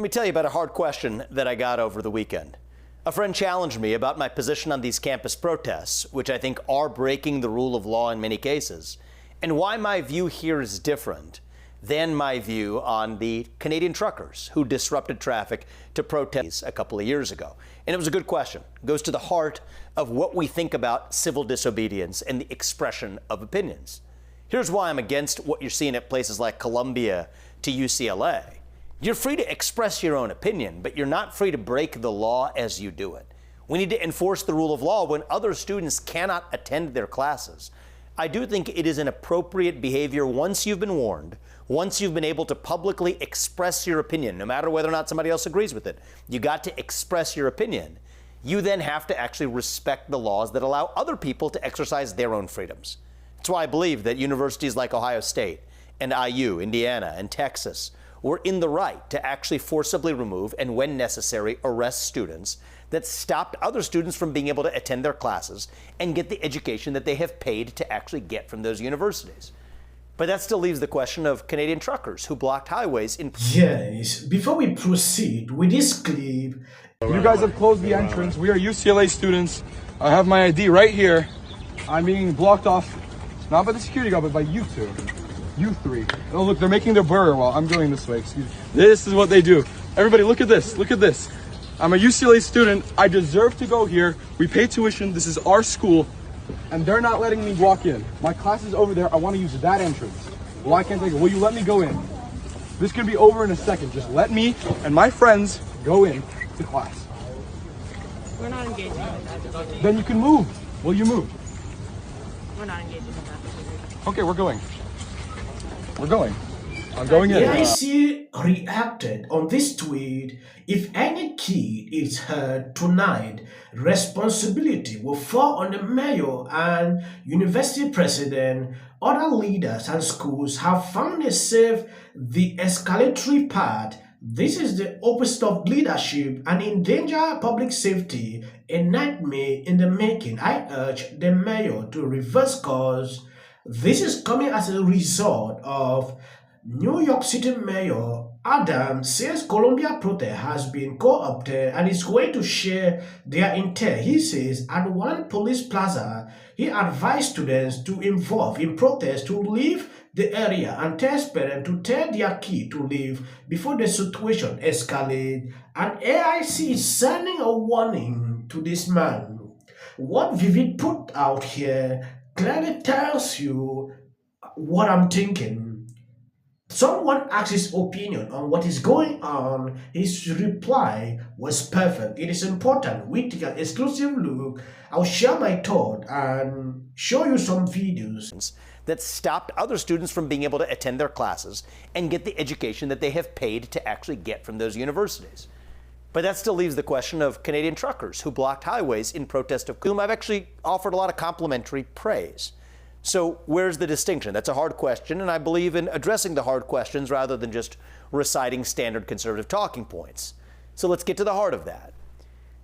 me tell you about a hard question that I got over the weekend. A friend challenged me about my position on these campus protests, which I think are breaking the rule of law in many cases, and why my view here is different than my view on the Canadian truckers who disrupted traffic to protest a couple of years ago. And it was a good question. It goes to the heart of what we think about civil disobedience and the expression of opinions. Here's why I'm against what you're seeing at places like Columbia to UCLA. You're free to express your own opinion, but you're not free to break the law as you do it. We need to enforce the rule of law when other students cannot attend their classes. I do think it is an appropriate behavior once you've been warned, once you've been able to publicly express your opinion, no matter whether or not somebody else agrees with it. You got to express your opinion. You then have to actually respect the laws that allow other people to exercise their own freedoms. That's why I believe that universities like Ohio State and IU, Indiana, and Texas were in the right to actually forcibly remove and, when necessary, arrest students that stopped other students from being able to attend their classes and get the education that they have paid to actually get from those universities. But that still leaves the question of Canadian truckers who blocked highways in... Yes, before we proceed with this clip... You guys have closed the entrance. We are UCLA students. I have my ID right here. I'm being blocked off, not by the security guard, but by you two. You three. Oh, look, they're making their burger while I'm going this way. Excuse me. This is what they do. Everybody, look at this. Look at this. I'm a UCLA student. I deserve to go here. We pay tuition. This is our school. And they're not letting me walk in. My class is over there. I want to use that entrance. Why can't they go? Will you let me go in? This could be over in a second. Just let me and my friends go in to class. We're not engaging in that. Then you can move. Will you move? We're not engaging in that. Okay, we're going. We're going. I'm going in. AIC reacted on this tweet. If any kid is hurt tonight, responsibility will fall on the mayor and university president. Other leaders and schools have found a safe, the escalatory path. This is the opposite of leadership and endanger public safety, a nightmare in the making. I urge the mayor to reverse course. This is coming as a result of New York City Mayor Adams says Columbia protest has been co-opted and is going to share their intel. He says at one police plaza, he advised students to involve in protest to leave the area and tells parents to tell their kid to leave before the situation escalates. And AIC is sending a warning to this man. What Vivek put out here clearly tells you what I'm thinking. Someone asked his opinion on what is going on. His reply was perfect. It is important we take an exclusive look. I'll share my thought and show you some videos that stopped other students from being able to attend their classes and get the education that they have paid to actually get from those universities. But that still leaves the question of Canadian truckers who blocked highways in protest of whom I've actually offered a lot of complimentary praise. So where's the distinction? That's a hard question, and I believe in addressing the hard questions rather than just reciting standard conservative talking points. So let's get to the heart of that.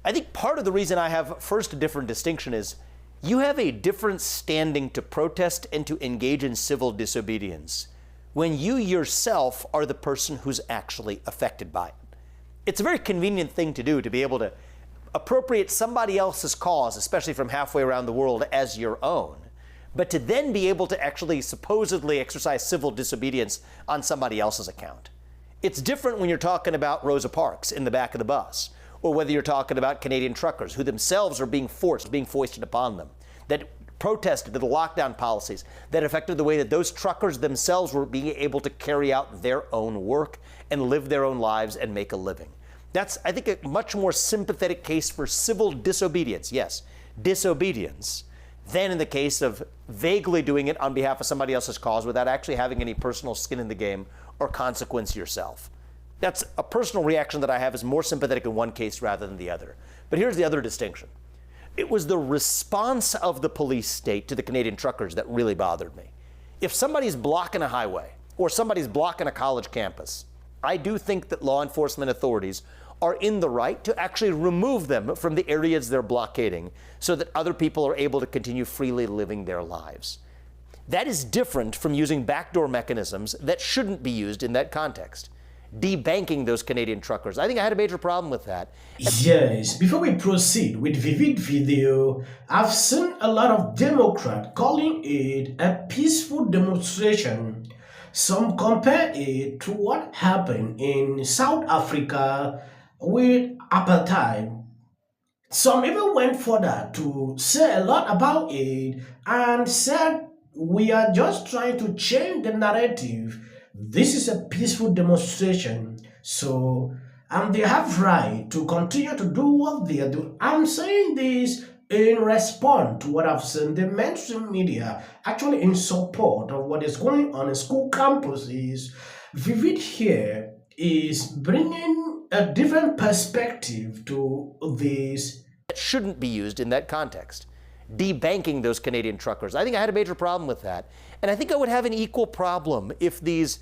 I think part of the reason I have first a different distinction is you have a different standing to protest and to engage in civil disobedience when you yourself are the person who's actually affected by it. It's a very convenient thing to do to be able to appropriate somebody else's cause, especially from halfway around the world, as your own. But to then be able to actually supposedly exercise civil disobedience on somebody else's account. It's different when you're talking about Rosa Parks in the back of the bus, or whether you're talking about Canadian truckers who themselves are being foisted upon them, that protested the lockdown policies that affected the way that those truckers themselves were being able to carry out their own work and live their own lives and make a living. That's, I think, a much more sympathetic case for civil disobedience, yes, disobedience, than in the case of vaguely doing it on behalf of somebody else's cause without actually having any personal skin in the game or consequence yourself. That's a personal reaction that I have is more sympathetic in one case rather than the other. But here's the other distinction. It was the response of the police state to the Canadian truckers that really bothered me. If somebody's blocking a highway or somebody's blocking a college campus, I do think that law enforcement authorities are in the right to actually remove them from the areas they're blockading so that other people are able to continue freely living their lives. That is different from using backdoor mechanisms that shouldn't be used in that context. debanking those Canadian truckers. I think I had a major problem with that. Yes, before we proceed with Vivek video, I've seen a lot of Democrats calling it a peaceful demonstration. Some compare it to what happened in South Africa with apartheid. Some even went further to say a lot about it and said we are just trying to change the narrative. This is a peaceful demonstration. So, and they have right to continue to do what they are doing. I'm saying this in response to what I've seen the mainstream media actually in support of what is going on in school campuses. Vivid here is bringing a different perspective to this. It shouldn't be used in that context. Debanking those Canadian truckers. I think I had a major problem with that. And I think I would have an equal problem if these,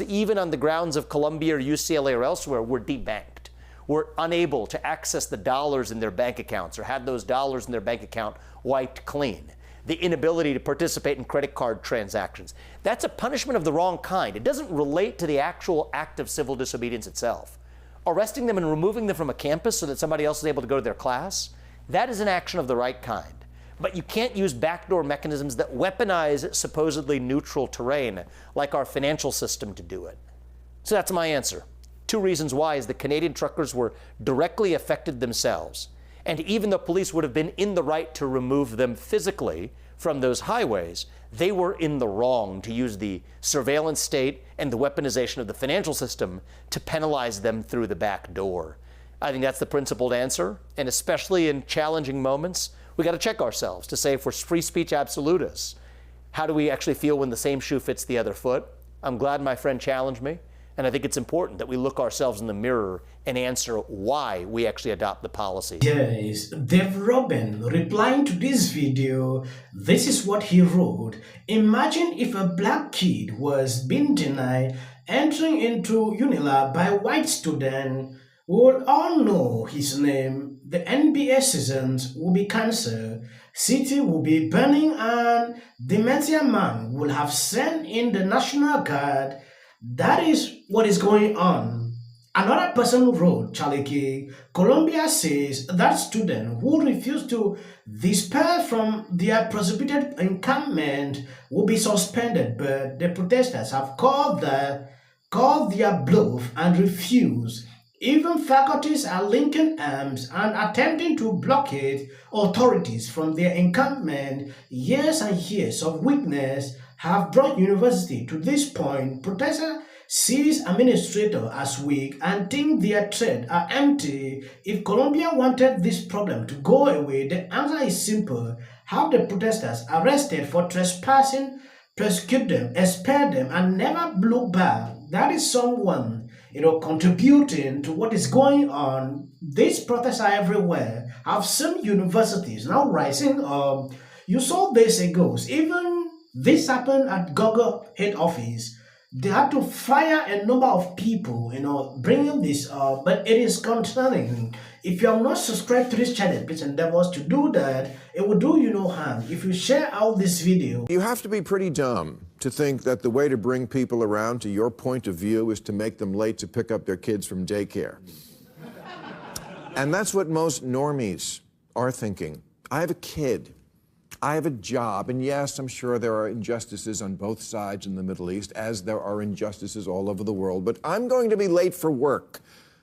even on the grounds of Columbia or UCLA or elsewhere, were debanked, were unable to access the dollars in their bank accounts or had those dollars in their bank account wiped clean. The inability to participate in credit card transactions. That's a punishment of the wrong kind. It doesn't relate to the actual act of civil disobedience itself. Arresting them and removing them from a campus so that somebody else is able to go to their class, that is an action of the right kind. But you can't use backdoor mechanisms that weaponize supposedly neutral terrain, like our financial system, to do it. So that's my answer. 2 reasons why is the Canadian truckers were directly affected themselves. And even though police would have been in the right to remove them physically from those highways, they were in the wrong to use the surveillance state and the weaponization of the financial system to penalize them through the back door. I think that's the principled answer. And especially in challenging moments, we got to check ourselves to say if we're free speech absolutists, how do we actually feel when the same shoe fits the other foot? I'm glad my friend challenged me. And I think it's important that we look ourselves in the mirror and answer why we actually adopt the policy. Yes, Dave Robin, replying to this video, this is what he wrote. Imagine if a black kid was being denied entering into UNILA by a white student. We would all know his name. The NBA seasons will be cancelled. City will be burning and the Dementia Man will have sent in the National Guard. That is what is going on. Another person wrote, Charlie, Colombia says that student who refused to disperse from their prohibited encampment will be suspended, but the protesters have called their bluff and refused. Even faculties are linking arms and attempting to blockade authorities from their encampment. Years and years of weakness have brought university to this point. Protesters sees administrators as weak and think their threats are empty. If Colombia wanted this problem to go away, the answer is simple. Have the protesters arrested for trespassing, prosecute them, expel them, and never look back. That is someone, contributing to what is going on. These protests are everywhere. I've seen universities now rising up. You saw this ago. Even this happened at Google head office. They had to fire a number of people, bringing this up. But it is concerning. If you are not subscribed to this channel, please endeavor to do that. It will do you no harm if you share out this video. You have to be pretty dumb to think that the way to bring people around to your point of view is to make them late to pick up their kids from daycare. And that's what most normies are thinking. I have a kid. I have a job, and yes, I'm sure there are injustices on both sides in the Middle East, as there are injustices all over the world, but I'm going to be late for work,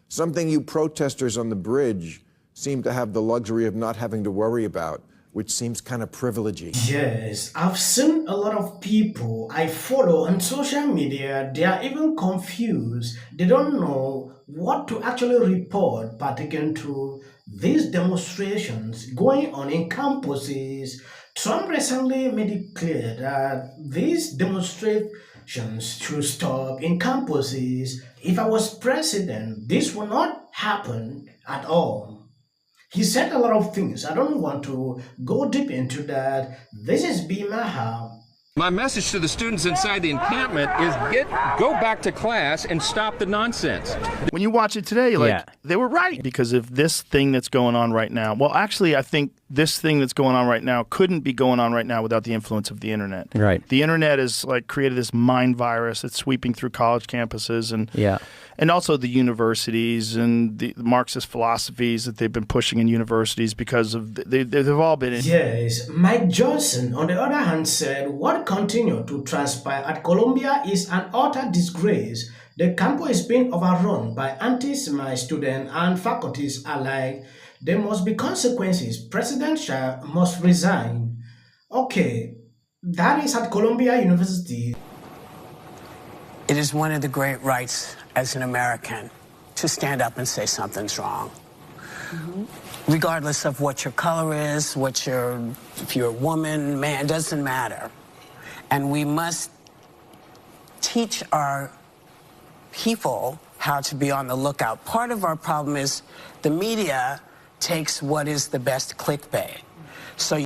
something you protesters on the bridge seem to have the luxury of not having to worry about, which seems kind of privileging. Yes, I've seen a lot of people I follow on social media, they are even confused. They don't know what to actually report pertaining to these demonstrations going on in campuses. Trump recently made it clear that these demonstrations should stop in campuses. If I was president, this would not happen at all. He said a lot of things. I don't want to go deep into that. This is Maher. My message to the students inside the encampment is go back to class and stop the nonsense. When you watch it today, they were right. Because of this thing that's going on right now, well, actually, I think this thing that's going on right now couldn't be going on right now without the influence of the internet. Right. The internet has like created this mind virus that's sweeping through college campuses and also the universities and the Marxist philosophies that they've been pushing in universities because of they've all been in. Yes, Mike Johnson, on the other hand, said what continued to transpire at Columbia is an utter disgrace. The campus is being overrun by anti-Semite students and faculties alike. There must be consequences. President Shah must resign. Okay, that is at Columbia University. It is one of the great rights as an American to stand up and say something's wrong. Regardless of what your color is, if you're a woman, man, doesn't matter. And we must teach our people how to be on the lookout. Part of our problem is the media takes what is the best clickbait. So